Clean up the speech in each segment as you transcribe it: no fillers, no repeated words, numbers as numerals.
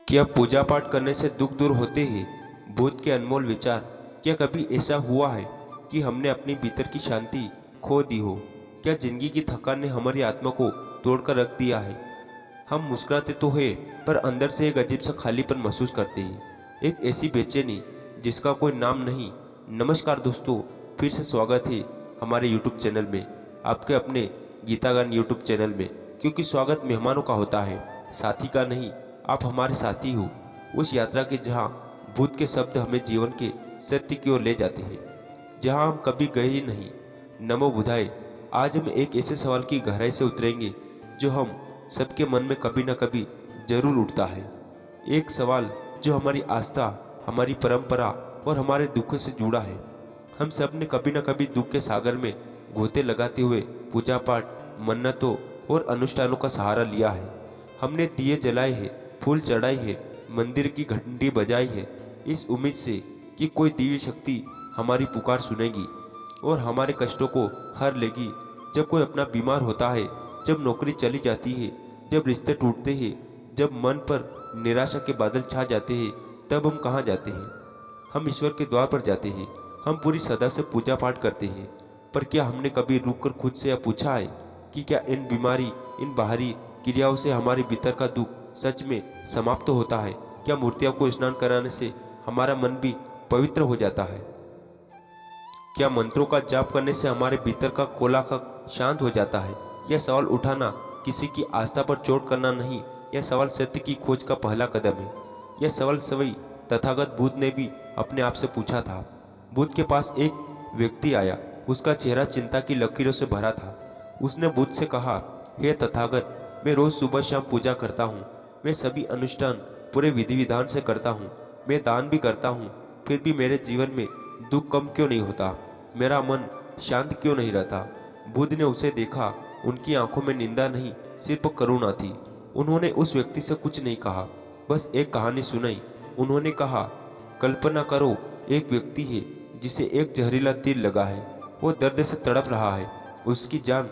क्या पूजा पाठ करने से दुख दूर होते हैं? बुद्ध के अनमोल विचार। क्या कभी ऐसा हुआ है कि हमने अपनी भीतर की शांति खो दी हो? क्या जिंदगी की थकान ने हमारी आत्मा को तोड़कर रख दिया है? हम मुस्कुराते तो हैं, पर अंदर से एक अजीब सा खालीपन महसूस करते हैं, एक ऐसी बेचैनी जिसका कोई नाम नहीं। नमस्कार दोस्तों, फिर से स्वागत है हमारे YouTube चैनल में, आपके अपने गीतागान YouTube चैनल में। क्योंकि स्वागत मेहमानों का होता है, साथी का नहीं। आप हमारे साथी हो उस यात्रा के जहाँ बुद्ध के शब्द हमें जीवन के सत्य की ओर ले जाते हैं, जहाँ हम कभी गए ही नहीं। नमो बुधाय। आज हम एक ऐसे सवाल की गहराई से उतरेंगे जो हम सबके मन में कभी न कभी जरूर उठता है। एक सवाल जो हमारी आस्था, हमारी परंपरा और हमारे दुख से जुड़ा है। हम सब ने कभी न कभी दुख के सागर में गोते लगाते हुए पूजा पाठ, मन्नतों और अनुष्ठानों का सहारा लिया है। हमने दिए जलाए हैं, फूल चढ़ाई है, मंदिर की घंटी बजाई है, इस उम्मीद से कि कोई दिव्य शक्ति हमारी पुकार सुनेगी और हमारे कष्टों को हर लेगी। जब कोई अपना बीमार होता है, जब नौकरी चली जाती है, जब रिश्ते टूटते हैं, जब मन पर निराशा के बादल छा जाते हैं, तब हम कहाँ जाते हैं? हम ईश्वर के द्वार पर जाते हैं। हम पूरी श्रद्धा से पूजा पाठ करते हैं, पर क्या हमने कभी रुककर खुद से यह पूछा है कि क्या इन बीमारी, इन बाहरी क्रियाओं से हमारे भीतर का दुख सच में समाप्त होता है? क्या मूर्तियों को स्नान कराने से हमारा मन भी पवित्र हो जाता है? क्या मंत्रों का जाप करने से हमारे भीतर का कोलाहल शांत हो जाता है? यह सवाल उठाना किसी की आस्था पर चोट करना नहीं, यह सवाल सत्य की खोज का पहला कदम है। यह सवाल सवई तथागत बुद्ध ने भी अपने आप से पूछा था। बुद्ध के पास एक व्यक्ति आया, उसका चेहरा चिंता की लकीरों से भरा था। उसने बुद्ध से कहा, हे तथागत, मैं रोज सुबह शाम पूजा करता हूँ, मैं सभी अनुष्ठान पूरे विधि विधान से करता हूँ, मैं दान भी करता हूँ, फिर भी मेरे जीवन में दुख कम क्यों नहीं होता? मेरा मन शांत क्यों नहीं रहता? बुद्ध ने उसे देखा। उनकी आंखों में निंदा नहीं, सिर्फ करुणा थी। उन्होंने उस व्यक्ति से कुछ नहीं कहा, बस एक कहानी सुनाई। उन्होंने कहा, कल्पना करो, एक व्यक्ति है जिसे एक जहरीला तीर लगा है। वो दर्द से तड़प रहा है, उसकी जान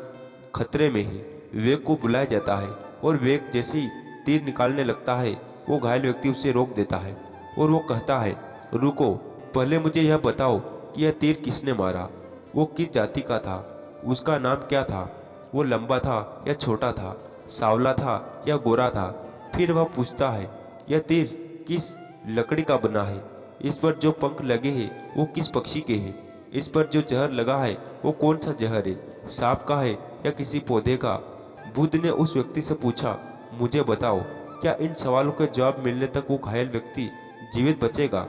खतरे में है। विवेक को बुलाया जाता है और विवेक जैसे ही तीर निकालने लगता है, वो घायल व्यक्ति उसे रोक देता है और वो कहता है, रुको, पहले मुझे यह बताओ कि यह तीर किसने मारा? वो किस जाति का था? उसका नाम क्या था? वो लंबा था या छोटा था? सांवला था या गोरा था? फिर वह पूछता है, यह तीर किस लकड़ी का बना है? इस पर जो पंख लगे हैं वो किस पक्षी के हैं? इस पर जो जहर लगा है वो कौन सा जहर है? सांप का है या किसी पौधे का? बुद्ध ने उस व्यक्ति से पूछा, मुझे बताओ, क्या इन सवालों के जवाब मिलने तक वो घायल व्यक्ति जीवित बचेगा?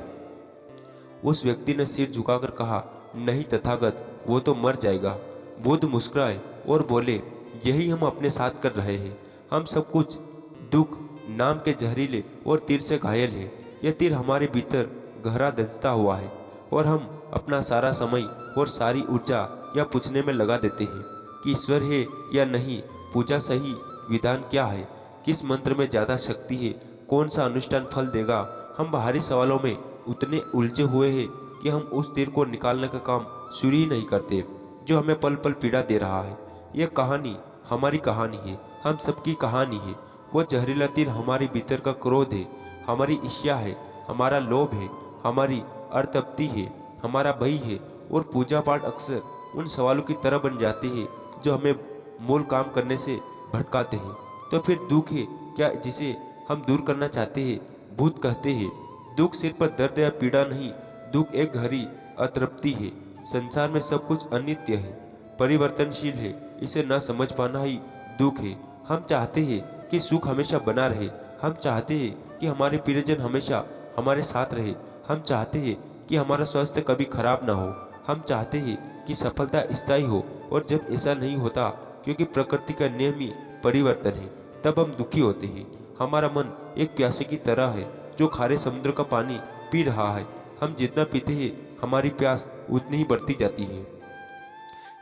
उस व्यक्ति ने सिर झुकाकर कहा, नहीं तथागत, वो तो मर जाएगा। बुद्ध मुस्कुराए और बोले, यही हम अपने साथ कर रहे हैं। हम सब कुछ दुख नाम के जहरीले और तीर से घायल है। यह तीर हमारे भीतर गहरा दंसता हुआ है और हम अपना सारा समय और सारी ऊर्जा यह पूछने में लगा देते हैं कि ईश्वर है या नहीं, पूजा सही विधान क्या है, किस मंत्र में ज़्यादा शक्ति है, कौन सा अनुष्ठान फल देगा। हम बाहरी सवालों में उतने उलझे हुए हैं कि हम उस तीर को निकालने का काम शुरू ही नहीं करते जो हमें पल पल पीड़ा दे रहा है। यह कहानी हमारी कहानी है, हम सबकी कहानी है। वो जहरीला तीर हमारे भीतर का क्रोध है, हमारी ईर्ष्या है, हमारा लोभ है, हमारी अर्तप्ति है, हमारा भय है। और पूजा पाठ अक्सर उन सवालों की तरह बन जाते हैं जो हमें मूल काम करने से भटकाते हैं। तो फिर दुख है क्या जिसे हम दूर करना चाहते हैं? बुद्ध कहते हैं, दुख सिर पर दर्द या पीड़ा नहीं, दुख एक गहरी अतृप्ति है। संसार में सब कुछ अनित्य है, परिवर्तनशील है, इसे न समझ पाना ही दुख है। हम चाहते हैं कि सुख हमेशा बना रहे, हम चाहते हैं कि हमारे प्रियजन हमेशा हमारे साथ रहे, हम चाहते हैं कि हमारा स्वास्थ्य कभी खराब ना हो, हम चाहते हैं कि सफलता स्थायी हो। और जब ऐसा नहीं होता, क्योंकि प्रकृति का नियम ही परिवर्तन है, तब हम दुखी होते हैं। हमारा मन एक प्यासे की तरह है जो खारे समुद्र का पानी पी रहा है। हम जितना पीते हैं, हमारी प्यास उतनी ही बढ़ती जाती है।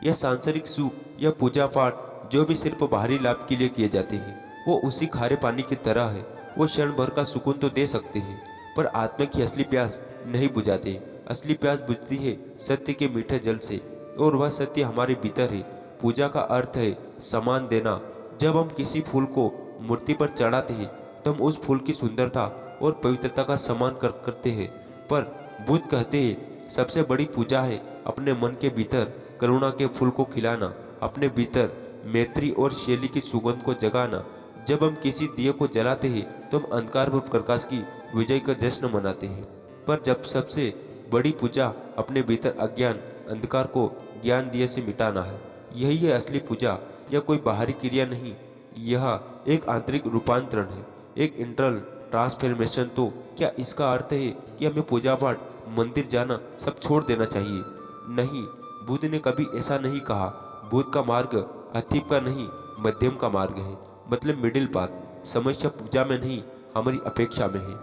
यह सांसारिक सुख या पूजा पाठ जो भी सिर्फ बाहरी लाभ के लिए किए जाते हैं, वो उसी खारे पानी की तरह है। वो क्षण भर का सुकून तो दे सकते हैं, पर आत्मा की असली प्यास नहीं बुझाते। असली प्यास बुझती है सत्य के मीठे जल से, और वह सत्य हमारे भीतर है। पूजा का अर्थ है सम्मान देना। जब हम किसी फूल को मूर्ति पर चढ़ाते हैं, तो हम उस फूल की सुंदरता और पवित्रता का सम्मान करते हैं। पर बुद्ध कहते हैं सबसे बड़ी पूजा है अपने मन के भीतर करुणा के फूल को खिलाना, अपने भीतर मैत्री और शैली की सुगंध को जगाना। जब हम किसी दिए को जलाते हैं तो हम अंधकार पर प्रकाश की विजय का जश्न मनाते हैं। पर जब सबसे बड़ी पूजा अपने भीतर अज्ञान अंधकार को ज्ञान दिए से मिटाना है। यही है असली पूजा। यह कोई बाहरी क्रिया नहीं, यह एक आंतरिक रूपांतरण है, एक इंटरनल ट्रांसफॉर्मेशन। तो क्या इसका अर्थ है कि हमें पूजा पाठ, मंदिर जाना सब छोड़ देना चाहिए? नहीं, बुद्ध ने कभी ऐसा नहीं कहा। बुद्ध का मार्ग अतीब का नहीं, मध्यम का मार्ग है, मतलब मिडिल पाथ। समस्या पूजा में नहीं, हमारी अपेक्षा में है।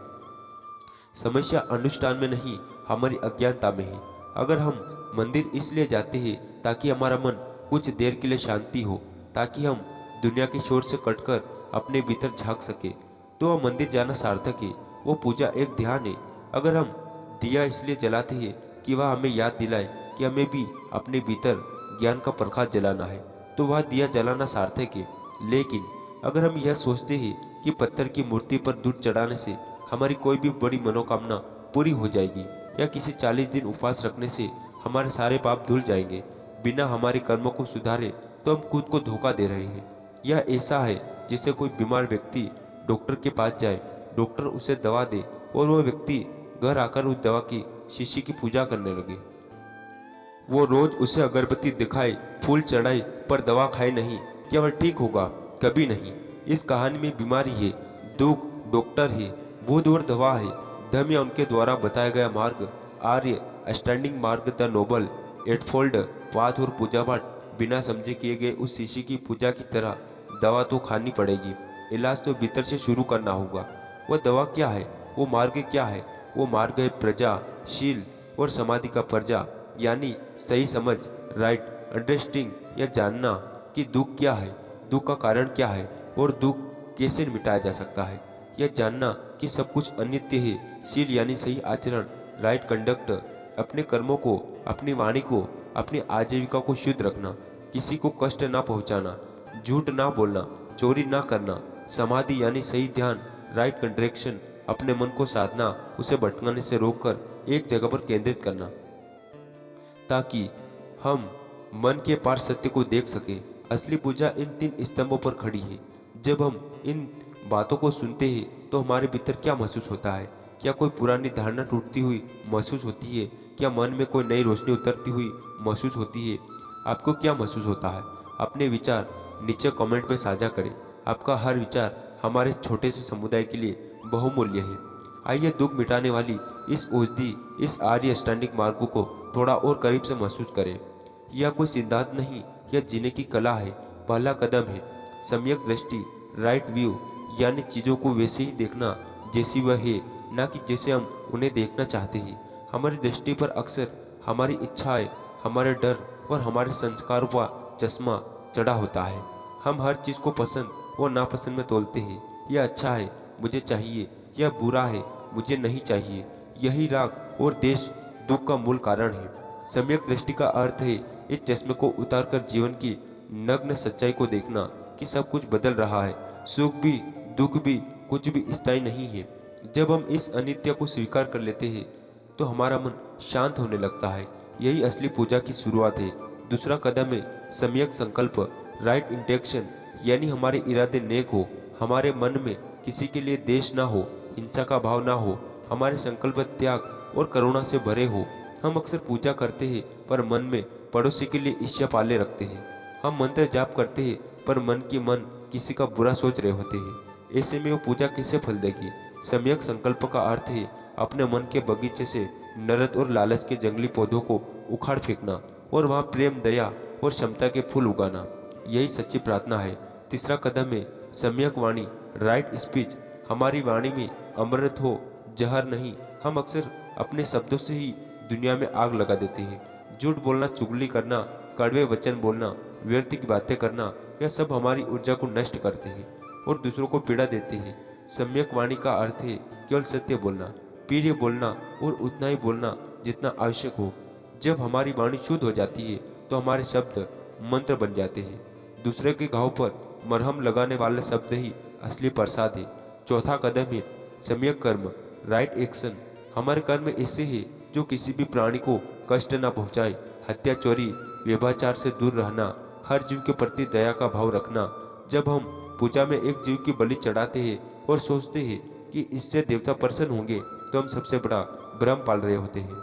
समस्या अनुष्ठान में नहीं, हमारी अज्ञानता में है। अगर हम मंदिर इसलिए जाते हैं ताकि हमारा मन कुछ देर के लिए शांति हो, ताकि हम दुनिया के शोर से कटकर अपने भीतर झांक सके, तो वह मंदिर जाना सार्थक है। वो पूजा एक ध्यान है। अगर हम दिया इसलिए जलाते हैं कि वह हमें याद दिलाए कि हमें भी अपने भीतर ज्ञान का प्रकाश जलाना है, तो वह दिया जलाना सार्थक है। लेकिन अगर हम यह सोचते हैं कि पत्थर की मूर्ति पर दूध चढ़ाने से हमारी कोई भी बड़ी मनोकामना पूरी हो जाएगी, या किसी 40 दिन उपवास रखने से हमारे सारे पाप धुल जाएंगे बिना हमारे कर्मों को सुधारे, तो हम खुद को धोखा दे रहे हैं। यह ऐसा है जैसे कोई बीमार व्यक्ति डॉक्टर के पास जाए, डॉक्टर उसे दवा दे और वह व्यक्ति घर आकर उस दवा की शीशी की पूजा करने लगे। वो रोज उसे अगरबत्ती दिखाए, फूल चढ़ाए, पर दवा खाए नहीं। क्या वह ठीक होगा? कभी नहीं। इस कहानी में बीमारी है, दुख डॉक्टर है, बुद्ध और दवा है, धर्म या उनके द्वारा बताया गया मार्ग, आर्य स्टैंडिंग मार्ग, द नोबल एटफोल्ड पाथ और पूजा पाठ बिना समझे किए गए उस शीशी की पूजा की तरह। दवा तो खानी पड़ेगी, इलाज तो भीतर से शुरू करना होगा। वह दवा क्या है? वो मार्ग क्या है? वो मार्ग है प्रजा, शील और समाधि का प्रजा, यानी सही समझ, राइट अंडरस्टैंडिंग, या जानना कि दुख क्या है, दुख का कारण क्या है और दुख कैसे मिटाया जा सकता है। यह जानना कि सब कुछ अनित्य है। शील यानी सही आचरण, राइट कंडक्ट, अपने कर्मों को, अपनी वाणी को, अपनी आजीविका को शुद्ध रखना, किसी को कष्ट ना पहुंचाना, झूठ ना बोलना, चोरी ना करना। समाधि यानी सही ध्यान, राइट कंट्रेक्शन, अपने मन को साधना, उसे भटकाने से रोककर एक जगह पर केंद्रित करना, ताकि हम मन के पार सत्य को देख सके। असली पूजा इन 3 स्तंभों पर खड़ी है। जब हम इन बातों को सुनते हैं तो हमारे भीतर क्या महसूस होता है? क्या कोई पुरानी धारणा टूटती हुई महसूस होती है? क्या मन में कोई नई रोशनी उतरती हुई महसूस होती है? आपको क्या महसूस होता है? अपने विचार नीचे कमेंट में साझा करें। आपका हर विचार हमारे छोटे से समुदाय के लिए बहुमूल्य है। आइए दुख मिटाने वाली इस औषधि, इस आर्य स्टैंडिंग मार्ग को थोड़ा और करीब से महसूस करें। यह कोई सिद्धांत नहीं, यह जीने की कला है। पहला कदम है सम्यक दृष्टि, राइट व्यू, यानी चीज़ों को वैसे ही देखना जैसी वह है, ना कि जैसे हम उन्हें देखना चाहते हैं। हमारी दृष्टि पर अक्सर हमारी इच्छाएं, हमारे डर और हमारे संस्कारों का चश्मा चढ़ा होता है। हम हर चीज़ को पसंद और नापसंद में तोलते हैं। यह अच्छा है, मुझे चाहिए, यह बुरा है, मुझे नहीं चाहिए। यही राग और देश दुख का मूल कारण है। सम्यक दृष्टि का अर्थ है इस चश्मे को उतारकर जीवन की नग्न सच्चाई को देखना कि सब कुछ बदल रहा है, सुख भी दुख भी, कुछ भी स्थायी नहीं है। जब हम इस अनित्य को स्वीकार कर लेते हैं तो हमारा मन शांत होने लगता है। यही असली पूजा की शुरुआत है। दूसरा कदम है सम्यक संकल्प, राइट इंटेंशन, यानी हमारे इरादे नेक हो, हमारे मन में किसी के लिए द्वेष ना हो, हिंसा का भाव ना हो, हमारे संकल्प त्याग और करुणा से भरे हो। हम अक्सर पूजा करते हैं पर मन में पड़ोसी के लिए ईर्ष्या पाले रखते हैं। हम मंत्र जाप करते हैं पर मन किसी का बुरा सोच रहे होते हैं। ऐसे में वो पूजा कैसे फल देगी? सम्यक संकल्प का अर्थ है अपने मन के बगीचे से नरक और लालच के जंगली पौधों को उखाड़ फेंकना और वहाँ प्रेम, दया और क्षमता के फूल उगाना। यही सच्ची प्रार्थना है। तीसरा कदम है सम्यक वाणी, राइट स्पीच, हमारी वाणी में अमृत हो, जहर नहीं। हम अक्सर अपने शब्दों से ही दुनिया में आग लगा देते हैं। झूठ बोलना, चुगली करना, कड़वे वचन बोलना, व्यर्थ की बातें करना, यह सब हमारी ऊर्जा को नष्ट करते हैं और दूसरों को पीड़ा देते हैं। सम्यक वाणी का अर्थ है केवल सत्य बोलना, प्रिय बोलना और उतना ही बोलना जितना आवश्यक हो। जब हमारी वाणी शुद्ध हो जाती है तो हमारे शब्द मंत्र बन जाते हैं। दूसरे के घाव पर मरहम लगाने वाले शब्द ही असली प्रसाद है। चौथा कदम है सम्यक कर्म, राइट एक्शन। हमारे कर्म ऐसे हैं जो किसी भी प्राणी को कष्ट न पहुंचाए। हत्या, चोरी, व्यभिचार से दूर रहना, हर जीव के प्रति दया का भाव रखना। जब हम पूजा में एक जीव की बलि चढ़ाते हैं और सोचते हैं कि इससे देवता प्रसन्न होंगे, तो हम सबसे बड़ा भ्रम पाल रहे होते हैं।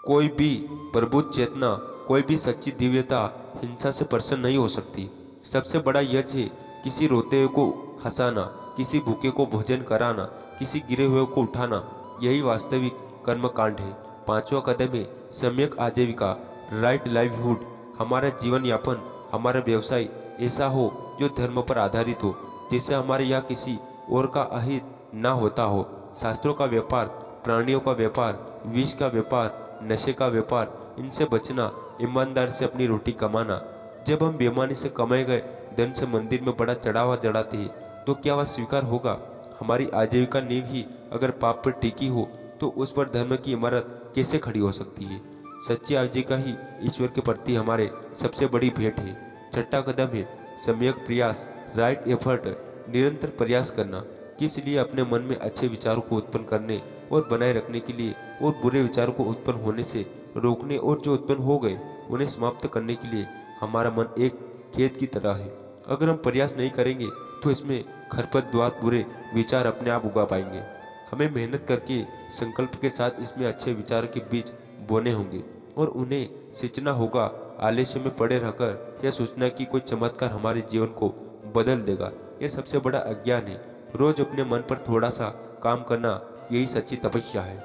कोई भी प्रबुद्ध चेतना, कोई भी सच्ची दिव्यता हिंसा से प्रसन्न नहीं हो सकती। सबसे बड़ा यज्ञ है किसी रोते हुए को हंसाना, किसी भूखे को भोजन कराना, किसी गिरे हुए को उठाना। यही वास्तविक कर्मकांड है। पांचवा कदम है सम्यक आजीविका, राइट लाइवलीहुड। हमारा जीवन यापन, हमारा व्यवसाय ऐसा हो जो धर्म पर आधारित हो, जिससे हमारे यहाँ किसी और का अहित ना होता हो। शास्त्रों का व्यापार, प्राणियों का व्यापार, विष का व्यापार, नशे का व्यापार, इनसे बचना, ईमानदार से अपनी रोटी कमाना। जब हम बेईमानी से कमाए गए धन से मंदिर में बड़ा चढ़ावा चढ़ाते हैं, तो क्या वह स्वीकार होगा? हमारी आजीविका नींव ही अगर पाप पर टिकी हो, तो उस पर धर्म की इमारत कैसे खड़ी हो सकती है? सच्ची आजीविका ही ईश्वर के प्रति हमारे सबसे बड़ी भेंट है। छठा कदम है सम्यक प्रयास, राइट एफर्ट। निरंतर प्रयास करना, किस लिए? अपने मन में अच्छे विचारों को उत्पन्न करने और बनाए रखने के लिए, और बुरे विचारों को उत्पन्न होने से रोकने, और जो उत्पन्न हो गए उन्हें समाप्त करने के लिए। हमारा मन एक खेत की तरह है। अगर हम प्रयास नहीं करेंगे तो इसमें खरपतवार, बुरे विचार अपने आप उगा पाएंगे। हमें मेहनत करके संकल्प के साथ इसमें अच्छे विचार के बीज बोने होंगे और उन्हें सींचना होगा। आलस्य में पड़े रहकर यह सोचना कि कोई चमत्कार हमारे जीवन को बदल देगा, यह सबसे बड़ा अज्ञान है। रोज अपने मन पर थोड़ा सा काम करना, यही सच्ची तपस्या है।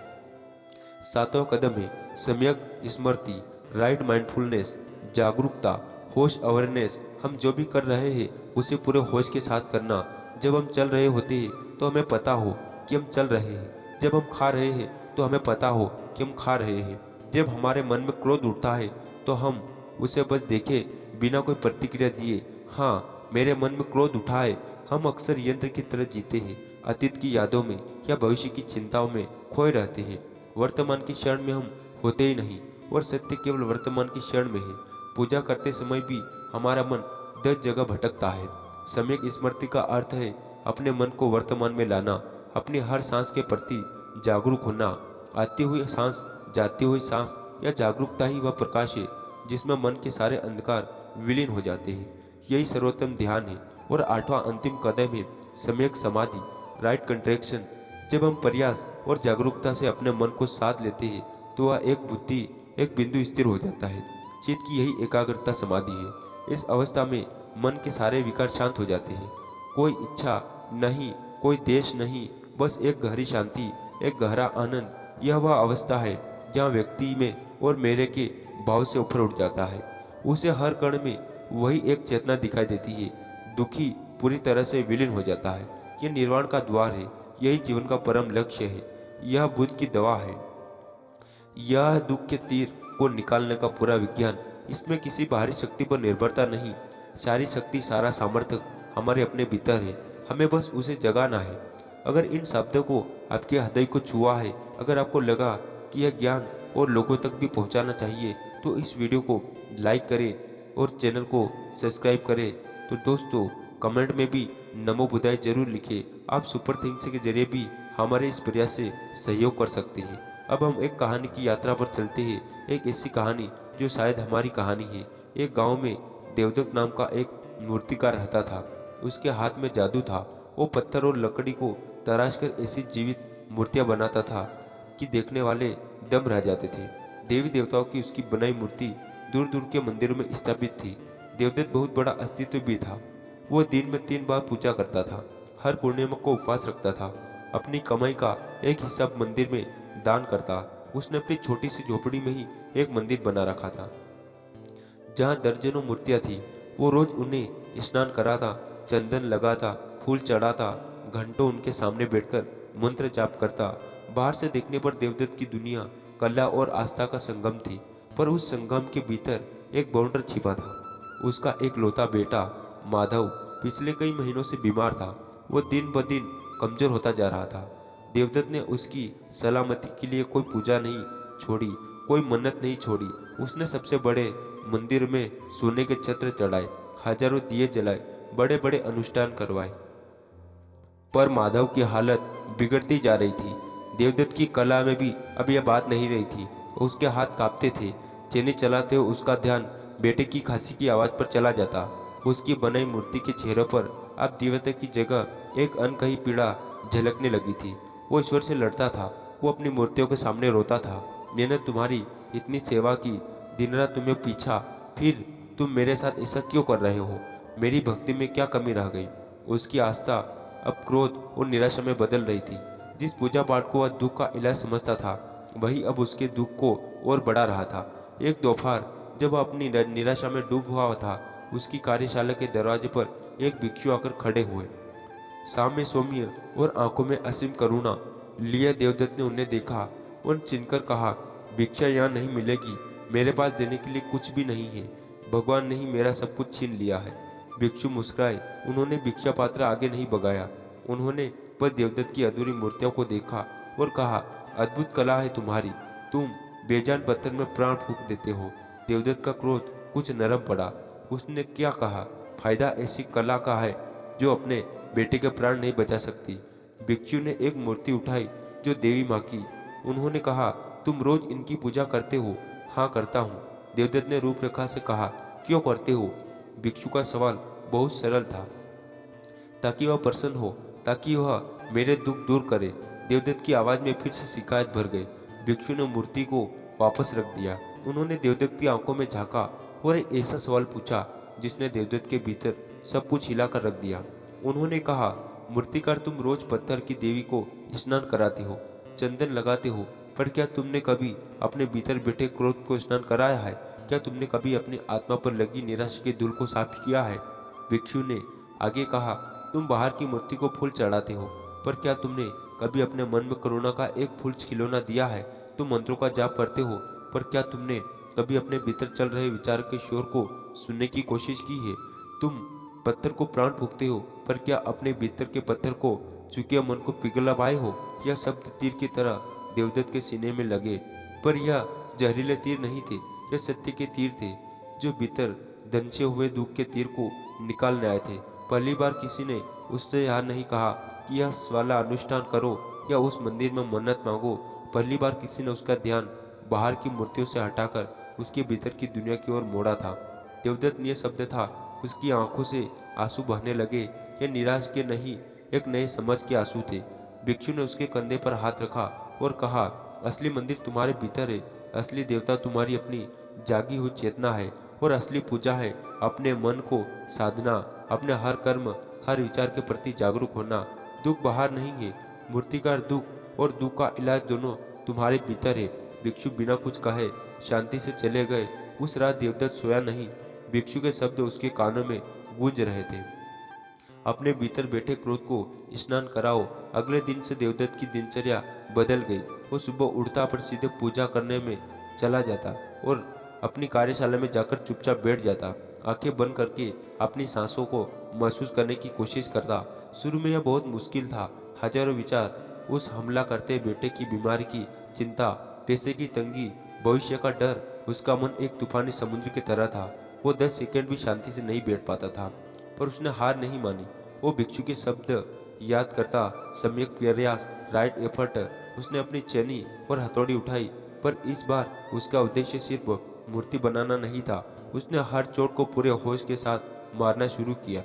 सातवां कदम है सम्यक स्मृति, राइट माइंडफुलनेस, जागरूकता, होश, अवेयरनेस। हम जो भी कर रहे हैं उसे पूरे होश के साथ करना। जब हम चल रहे होते हैं तो हमें पता हो कि हम चल रहे हैं। जब हम खा रहे हैं तो हमें पता हो कि हम खा रहे हैं। जब हमारे मन में क्रोध उठता है तो हम उसे बस देखें, बिना कोई प्रतिक्रिया दिए। हाँ, मेरे मन में क्रोध उठा है। हम अक्सर यंत्र की तरह जीते हैं, अतीत की यादों में या भविष्य की चिंताओं में खोए रहते हैं। वर्तमान के क्षण में हम होते ही नहीं, और सत्य केवल वर्तमान के क्षण में है। पूजा करते समय भी हमारा मन 10 जगह भटकता है। सम्यक स्मृति का अर्थ है अपने मन को वर्तमान में लाना, अपनी हर सांस के प्रति जागरूक होना। आती हुई सांस, जाती हुई सांस, या जागरूकता ही वह प्रकाश है जिसमें मन के सारे अंधकार विलीन हो जाते हैं। यही सर्वोत्तम ध्यान है। और आठवां अंतिम कदम है सम्यक समाधि, राइट कंट्रैक्शन। जब हम प्रयास और जागरूकता से अपने मन को साध लेते हैं तो वह एक बिंदु स्थिर हो जाता है। चित्त की यही एकाग्रता समाधि है। इस अवस्था में मन के सारे विकार शांत हो जाते हैं। कोई इच्छा नहीं, कोई देश नहीं, बस एक गहरी शांति, एक गहरा आनंद। यह वह अवस्था है जहाँ व्यक्ति में और मेरे के भाव से ऊपर उठ जाता है। उसे हर कण में वही एक चेतना दिखाई देती है। दुखी पूरी तरह से विलीन हो जाता है। यह निर्वाण का द्वार है। यही जीवन का परम लक्ष्य है। यह बुद्ध की दवा है। यह दुख के तीर को निकालने का पूरा विज्ञान। इसमें किसी बाहरी शक्ति पर निर्भरता नहीं। सारी शक्ति, सारा सामर्थ्य हमारे अपने भीतर है। हमें बस उसे जगाना है। अगर इन शब्दों को आपके हृदय को छुआ है, अगर आपको लगा कि यह ज्ञान और लोगों तक भी पहुंचाना चाहिए, तो इस वीडियो को लाइक करें और चैनल को सब्सक्राइब करें। तो दोस्तों, कमेंट में भी नमो बुद्धाय जरूर लिखें। आप सुपर थिंग्स के जरिए भी हमारे इस प्रयास से सहयोग कर सकते हैं। अब हम एक कहानी की यात्रा पर चलते हैं। एक ऐसी कहानी जो शायद हमारी कहानी है। एक गांव में देवदत्त नाम का एक मूर्तिकार रहता था। उसके हाथ में जादू था। वो पत्थर और लकड़ी को तराश कर ऐसी जीवित मूर्तियां बनाता था कि देखने वाले दम रह जाते थे। देवी देवताओं की उसकी बनाई मूर्ति दूर दूर के मंदिरों में स्थापित थी। देवदत्त बहुत बड़ा अस्तित्व भी था। वो दिन में 3 बार पूजा करता था। हर पूर्णिमा को उपवास रखता था। अपनी कमाई का एक हिस्सा मंदिर में दान करता। उसने अपनी छोटी सी झोपड़ी में ही एक मंदिर बना रखा था जहाँ दर्जनों मूर्तियां थी। वो रोज उन्हें स्नान कराता, चंदन लगाता, फूल चढ़ाता, घंटों उनके सामने बैठकर मंत्र जाप करता। बाहर से देखने पर देवदत्त की दुनिया कला और आस्था का संगम थी, पर उस संगम के भीतर एक बाउंडर छिपा था। उसका एक लौता बेटा माधव पिछले कई महीनों से बीमार था। वो दिन ब दिन कमजोर होता जा रहा था। देवदत्त ने उसकी सलामती के लिए कोई पूजा नहीं छोड़ी, कोई मन्नत नहीं छोड़ी। उसने सबसे बड़े मंदिर में सोने के छत्र चढ़ाए, हजारों दिए जलाए, बड़े बड़े अनुष्ठान करवाए। पर माधव की हालत बिगड़ती जा रही थी। देवदत्त की कला में भी अब यह बात नहीं रही थी। उसके हाथ कांपते थे। चेनी चलाते हुए उसका ध्यान बेटे की खांसी की आवाज पर चला जाता। उसकी बनाई मूर्ति के चेहरे पर अब दिव्यता की जगह एक अनकही पीड़ा झलकने लगी थी। वो ईश्वर से लड़ता था। वो अपनी मूर्तियों के सामने रोता था। मैंने तुम्हारी इतनी सेवा की, दिन रात तुम्हें पीछा, फिर तुम मेरे साथ ऐसा क्यों कर रहे हो? मेरी भक्ति में क्या कमी रह गई? उसकी आस्था अब क्रोध और निराशा में बदल रही थी। जिस पूजा पाठ को वह दुख का इलाज समझता था, वही अब उसके दुख को और बढ़ा रहा था। एक दोपहर जब वह अपनी निराशा में डूब हुआ था, उसकी कार्यशाला के दरवाजे पर एक भिक्षु आकर खड़े हुए। सामने सौम्य और आंखों में असीम करुणा लिए देवदत्त ने उन्हें देखा और चिनकर कहा, भिक्षा यहाँ नहीं मिलेगी। मेरे पास देने के लिए कुछ भी नहीं है। भगवान ने ही मेरा सब कुछ छीन लिया है। भिक्षु मुस्कुराए। उन्होंने भिक्षा पात्र आगे नहीं बगाया। उन्होंने बस देवदत्त की अधूरी मूर्तियों को देखा और कहा, अद्भुत कला है तुम्हारी। तुम बेजान पत्थर में प्राण फूंक देते हो। देवदत्त का क्रोध कुछ नरम पड़ा। उसने क्या कहा, फायदा ऐसी कला का है जो अपने बेटे के प्राण नहीं बचा सकती। भिक्षु ने एक मूर्ति उठाई जो देवी माँ की। उन्होंने कहा, तुम रोज इनकी पूजा करते हो? हाँ करता हूँ। देवदत्त ने रूपरेखा से कहा, क्यों करते हो? भिक्षु का सवाल बहुत सरल था। ताकि वह प्रसन्न हो, ताकि वह मेरे दुख दूर करे। देवदत्त की आवाज में फिर से शिकायत भर गई। भिक्षु ने मूर्ति को वापस रख दिया। उन्होंने देवदत्त की आंखों में झांका और एक ऐसा सवाल पूछा जिसने देवदत्त के भीतर सब कुछ हिलाकर रख दिया। उन्होंने कहा, मूर्तिकार, तुम रोज पत्थर की देवी को स्नान कराते हो, चंदन लगाते हो, पर क्या तुमने कभी अपने भीतर बैठे क्रोध को स्नान कराया है? क्या तुमने कभी अपनी आत्मा पर लगी निराशा के धूल को साफ किया है? भिक्षु ने आगे कहा, तुम बाहर की मूर्ति को फूल चढ़ाते हो, पर क्या तुमने कभी अपने मन में करुणा का एक फूल खिलौना दिया है? तुम मंत्रों का जाप करते हो, पर क्या तुमने कभी अपने भीतर चल रहे विचार के शोर को सुनने की कोशिश की है? तुम पत्थर को प्राण फूंकते हो, पर क्या अपने भीतर के पत्थर को चुके मन को पिघला पाए हो? यह शब्द तीर की तरह देवदत्त के सीने में लगे, पर यह जहरीले तीर नहीं थे। यह सत्य के तीर थे जो भीतर दंचे हुए दुख के तीर को निकालने आए थे। पहली बार किसी ने उससे यह नहीं कहा कि यह वाला अनुष्ठान करो या उस मंदिर में मन्नत मांगो। पहली बार किसी ने उसका ध्यान बाहर की मूर्तियों से हटाकर उसके भीतर की दुनिया की ओर मोड़ा था। देवदत्त ने यह शब्द था। उसकी आंखों से आंसू बहने लगे। यह निराश के नहीं, एक नए समझ के आंसू थे। भिक्षु ने उसके कंधे पर हाथ रखा और कहा, असली मंदिर तुम्हारे भीतर है। असली देवता तुम्हारी अपनी जागी हुई चेतना है और असली पूजा है अपने मन को साधना, अपने हर कर्म, हर विचार के प्रति जागरूक होना। दुख बाहर नहीं है। मूर्तिकार, दुख और दुख का इलाज दोनों तुम्हारे भीतर है। भिक्षु बिना कुछ कहे शांति से चले गए। उस रात देवदत्त सोया नहीं। भिक्षु के शब्द उसके कानों में गूंज रहे थे, अपने भीतर बैठे क्रोध को स्नान कराओ। अगले दिन से देवदत्त की दिनचर्या बदल गई। वो सुबह उठता पर सीधे पूजा करने में चला जाता और अपनी कार्यशाला में जाकर चुपचाप बैठ जाता। आंखें बंद करके अपनी सांसों को महसूस करने की कोशिश करता। शुरू में यह बहुत मुश्किल था। हजारों विचार उस हमला करते बेटे की बीमारी की चिंता, पैसे की तंगी, भविष्य का डर। उसका मन एक तूफानी समुद्र की तरह था। वो 10 सेकंड भी शांति से नहीं बैठ पाता था, पर उसने हार नहीं मानी। वो भिक्षु के शब्द याद करता, सम्यक प्रयास, राइट एफर्ट। उसने अपनी चेनी और हथौड़ी उठाई, पर इस बार उसका उद्देश्य सिर्फ मूर्ति बनाना नहीं था। उसने हर चोट को पूरे होश के साथ मारना शुरू किया।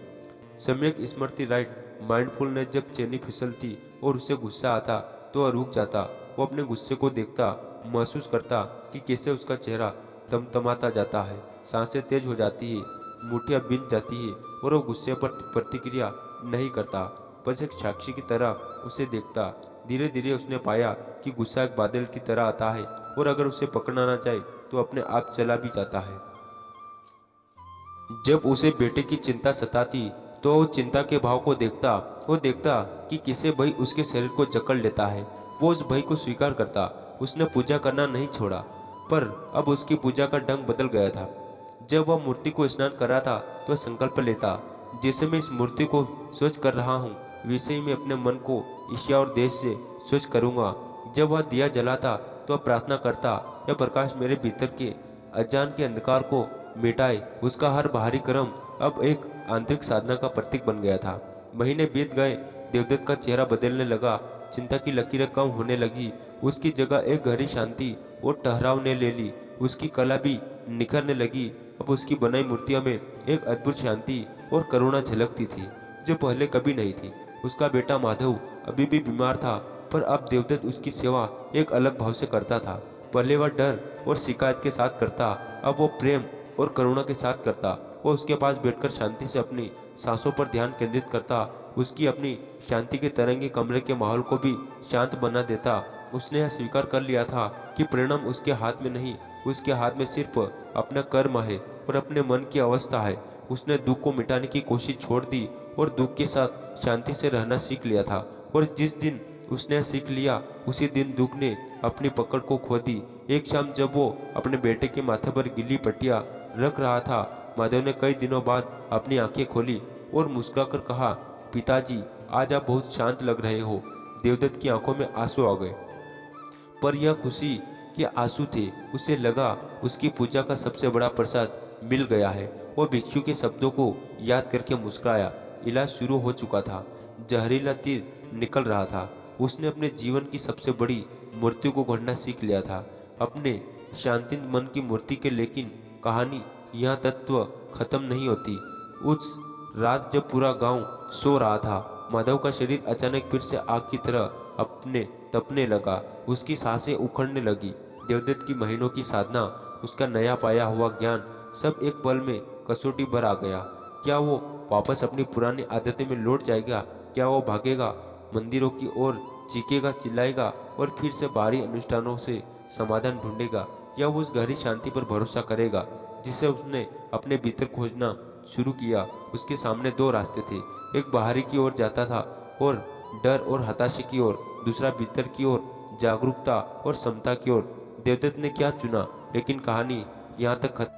सम्यक स्मृति, राइट माइंडफुलनेस। जब चेनी फिसलती और उसे गुस्सा आता तो वह रुक जाता। वो अपने गुस्से को देखता, महसूस करता कि कैसे उसका चेहरा तमतमाता जाता है, सांसें तेज हो जाती है, मुठ्ठियां बिंध जाती है और वो गुस्से पर प्रतिक्रिया नहीं करता, बस एक साक्षी की तरह उसे देखता। धीरे धीरे उसने पाया कि गुस्सा एक बादल की तरह आता है और अगर उसे पकड़ना ना चाहे तो अपने आप चला भी जाता है। जब उसे बेटे की चिंता सताती तो वो चिंता के भाव को देखता। वो देखता कि किसे भय उसके शरीर को जकड़ लेता है। वो उस भय को स्वीकार करता। उसने पूजा करना नहीं छोड़ा, पर अब उसकी पूजा का ढंग बदल गया था। जब वह मूर्ति को स्नान कर रहा था तो संकल्प लेता, जैसे मैं इस मूर्ति को स्वच्छ कर रहा हूँ, वैसे ही मैं अपने मन को ईर्ष्या और देश से स्वच्छ करूँगा। जब वह दिया जलाता तो वह प्रार्थना करता, यह प्रकाश मेरे भीतर के अज्ञान के अंधकार को मिटाए। उसका हर बाहरी कर्म अब एक आंतरिक साधना का प्रतीक बन गया था। महीने बीत गए देवदत्त का चेहरा बदलने लगा। चिंता की लकीरें कम होने लगी। उसकी जगह एक गहरी शांति और ठहराव ने ले ली। उसकी कला भी निखरने लगी। अब उसकी बनाई मूर्तियों में एक अद्भुत शांति और करुणा झलकती थी, जो पहले कभी नहीं थी। उसका बेटा माधव अभी भी बीमार था, पर अब देवदत्त उसकी सेवा एक अलग भाव से करता था। पहले वह डर और शिकायत के साथ करता, अब वो प्रेम और करुणा के साथ करता। वो उसके पास बैठकर शांति से अपनी सांसों पर ध्यान केंद्रित करता। उसकी अपनी शांति के तरंगे कमरे के माहौल को भी शांत बना देता। उसने यह स्वीकार कर लिया था कि परिणाम उसके हाथ में नहीं, उसके हाथ में सिर्फ अपना कर्म है और अपने मन की अवस्था है। उसने दुख को मिटाने की कोशिश छोड़ दी और दुख के साथ शांति से रहना सीख लिया था। और जिस दिन उसने यह सीख लिया, उसी दिन दुख ने अपनी पकड़ को खो दी। एक शाम जब वो अपने बेटे के माथे पर गीली पट्टियां रख रहा था, माधव ने कई दिनों बाद अपनी आंखें खोली और मुस्कुराकर कहा, पिताजी, आज आप बहुत शांत लग रहे हो। देवदत्त की आंखों में आंसू आ गए, पर यह खुशी के आंसू थे। उसे लगा उसकी पूजा का सबसे बड़ा प्रसाद मिल गया है। वो भिक्षु के शब्दों को याद करके मुस्कुराया। इलाज शुरू हो चुका था। जहरीला तीर निकल रहा था। उसने अपने जीवन की सबसे बड़ी मूर्ति को गढ़ना सीख लिया था, अपने शांतिंत मन की मूर्ति के। लेकिन कहानी यहाँ तत्व खत्म नहीं होती। उस रात जब पूरा गांव सो रहा था, माधव का शरीर अचानक फिर से आग की तरह अपने तपने लगा। उसकी सांसें उखड़ने लगी। देवदत्त की महीनों की साधना, उसका नया पाया हुआ ज्ञान, सब एक पल में कसौटी पर आ गया। क्या वो वापस अपनी पुरानी आदतें में लौट जाएगा? क्या वो भागेगा मंदिरों की ओर, चीखेगा, चिल्लाएगा और फिर से बाहरी अनुष्ठानों से समाधान ढूंढेगा? या वो उस गहरी शांति पर भरोसा करेगा जिसे उसने अपने भीतर खोजना शुरू किया? उसके सामने दो रास्ते थे। एक बाहरी की ओर जाता था और डर और हताशा की ओर, दूसरा भीतर की ओर, जागरूकता और समता की ओर। देवदत्त ने क्या चुना? लेकिन कहानी यहाँ तक खत्म